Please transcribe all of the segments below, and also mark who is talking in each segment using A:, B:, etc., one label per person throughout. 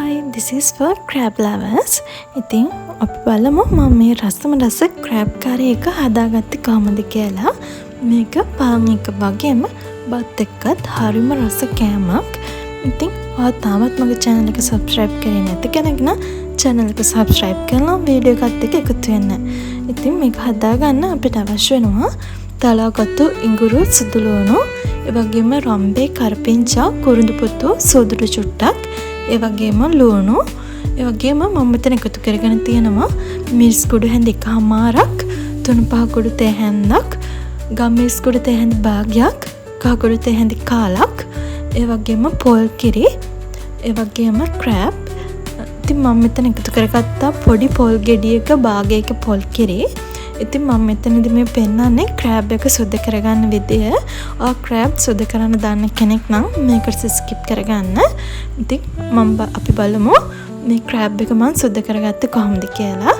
A: Hi, this is for crab lovers. ඉතින් අපි බලමු මම මේ රසම රස crab curry එක හදාගත්තේ කොහොමද කියලා. මේක පාන් එක වගේම බත් එක්කත් හරිම රස කෑමක්. ඉතින් ඔයා තාමත් මගේ channel එක subscribe කරේ නැති කෙනෙක් නම් channel එක subscribe කරලා වීඩියෝ එකත් එක්ක එකතු වෙන්න. ඉතින් මේක හදාගන්න අපිට අවශ්‍ය වෙනවා තලාගත්තු ඉඟුරු සුදුලුණු, ඒ වගේම රම්බේ, කරපිංචා, කුරුඳුපොතු, සෝදුරු චුට්ටක්, ඒ වගේම ලුණු, ඒ වගේම මම මෙතන එකතු කරගෙන තියෙනවා මිරිස් කුඩු හැඳ එකමාරක්, තුණු පහ කුඩු තේ හැඳක්, ගම්මිරිස් කුඩු තේ හැඳ භාගයක්, කහ කුඩු තේ හැඳ කාලක්, ඒ වගේම පොල් කිරි, ඒ වගේම ක්‍රැබ්. ඉතින් මම මෙතන එකතු කරගත්තා පොඩි පොල් ගෙඩියක භාගයක පොල් කිරි. ඉතින් මම මෙතනදී මේ පෙන්නන්නේ ක්‍රැබ් එක සුද්ධ කරගන්න විදිය. ඔය ක්‍රැබ් සුද්ධ කරන්න දන්න කෙනෙක් නම් මේකට ස්කිප් කරගන්න. ඉතින් අපි බලමු මේ ක්‍රැබ් එක මම සුද්ධ කරගත්තේ කොහොමද කියලා.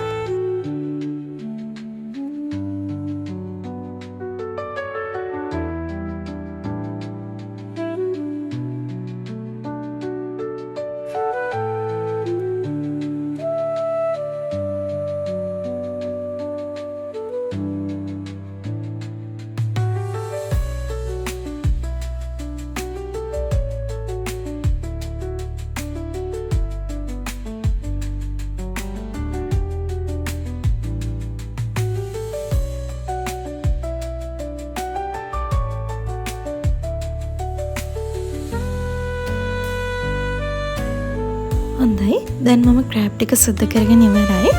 A: හොඳයි, දැන් මම ක්‍රැබ් ටික සුද්ධ කරගෙන ඉවරයි.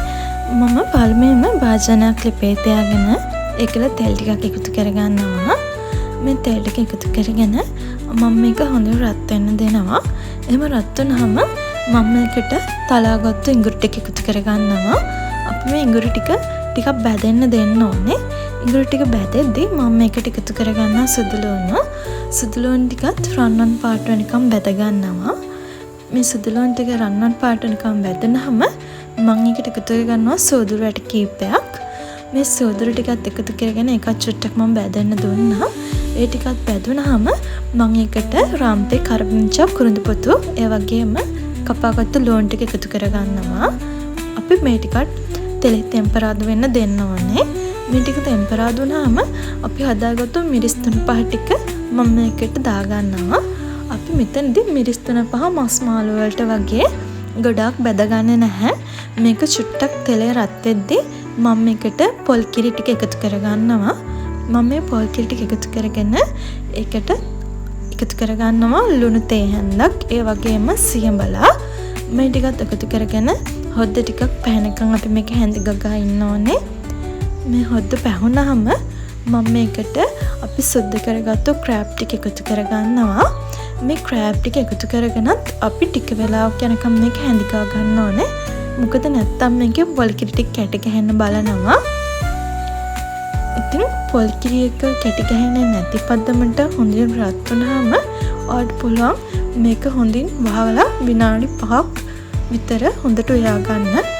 A: මම පළමුවෙන්ම භාජනයක් ලිපේ තියාගෙන ඒකල තෙල් ටිකක් එකතු කරගන්නවා. මේ තෙල් ටික එකතු කරගෙන මම මේක හොඳට රත් වෙන්න දෙනවා. එහෙම රත් වුනහම මම මේකට තලාගත්තු ඉඟුරු ටික එකතු කරගන්නවා. අපි මේ ඉඟුරු ටික ටිකක් බැදෙන්න දෙන්න ඕනේ. ඉඟුරු ටික බැදෙද්දී මම මේකට එකතු කරගන්නවා සුදුලුණු ටිකත් රන්වන් පාට වෙනකම් බැද ගන්නවා. මේ සුදුලුණු ටික රන්වන් පාට වෙනකම් බැදනහම මම ඒකට එකතු කරගන්නවා සෝදුරු ඇට කීපයක්. මේ සෝදුරු ටිකත් එකතු කරගෙන ඒකත් චුට්ටක් මම බැදන්න දුන්නා. ඒ ටිකත් බැදුනහම මම ඒකට රම්පේ, කරපිංචා, කුරුඳුපොතු, ඒ වගේම කපාගත්තු ලුණු ටික එකතු කරගන්නවා. අපි මේ ටිකත් තෙලේ ටෙම්පරාදු වෙන්න දෙන්න ඕනේ. මේ ටික ටෙම්පරාදු වුනහම අපි හදාගත්තු මිරිස් තුන පහ ටික මම මේකට දාගන්නවා. අපි මෙතනදී මිරිස් තුන පහ මස් මාළු වලට වගේ ගොඩක් බැදගන්නේ නැහැ. මේක චුට්ටක් තෙලේ රත් වෙද්දී මම මේකට පොල් කිරි ටික එකතු කරගන්නවා. මම මේ පොල් කිරි ටික එකතු කරගෙන ඒකට එකතු කරගන්නවා ලුණු තේ හැන්දක්, ඒ වගේම සියඹලා. මේ ටිකත් එකතු කරගෙන හොද්ද ටිකක් පැහැනකම් අපි මේක හැඳ ගගා ඉන්න ඕනේ. මේ හොද්ද පැහුනහම මම මේකට අපි සුද්ධ කරගත්තු ක්‍රැබ් ටික එකතු කරගන්නවා. මේ ක්‍රැබ් ටික එකතු කරගෙනත් අපි ටික වෙලාවක් යනකම් මේක හැඳිකා ගන්න ඕනේ. මොකද නැත්තම් මේකේ පොල් කිරි ටික කැටි ගහන්න බලනවා. ඉතින් පොල් කිරි එක කැටි ගහන්නේ නැති පදමට හොඳින් රත් වුනහම ඔයාලට පුළුවන් මේක හොඳින් වහලා විනාඩි 5ක් විතර හොඳට උයා ගන්න.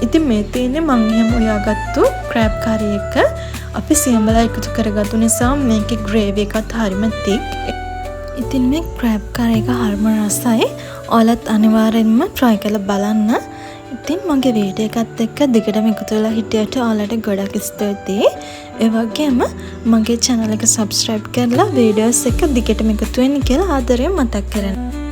A: ඉතින් මේ තියෙන්නේ මම එහෙම උයාගත්තු ක්‍රැබ් curry එක. අපි සියඹලා එකතු කරගත්තු නිසා මේකේ ග්‍රේවි එකත් හරිම thick. ඉතින් මේ ක්‍රැබ් curry එක හරිම රසයි. ඔයාලත් අනිවාර්යෙන්ම try කරලා බලන්න. ඉතින් මගේ වීඩියෝ එකත් එක්ක දිගටම එකතු වෙලා හිටියට ඔයාලට ගොඩක් ස්තුතියි. ඒ වගේම මගේ channel එක subscribe කරලා වීඩියෝස් එක දිගටම එකතු වෙන්න කියලා ආදරයෙන් මතක් කරන්න.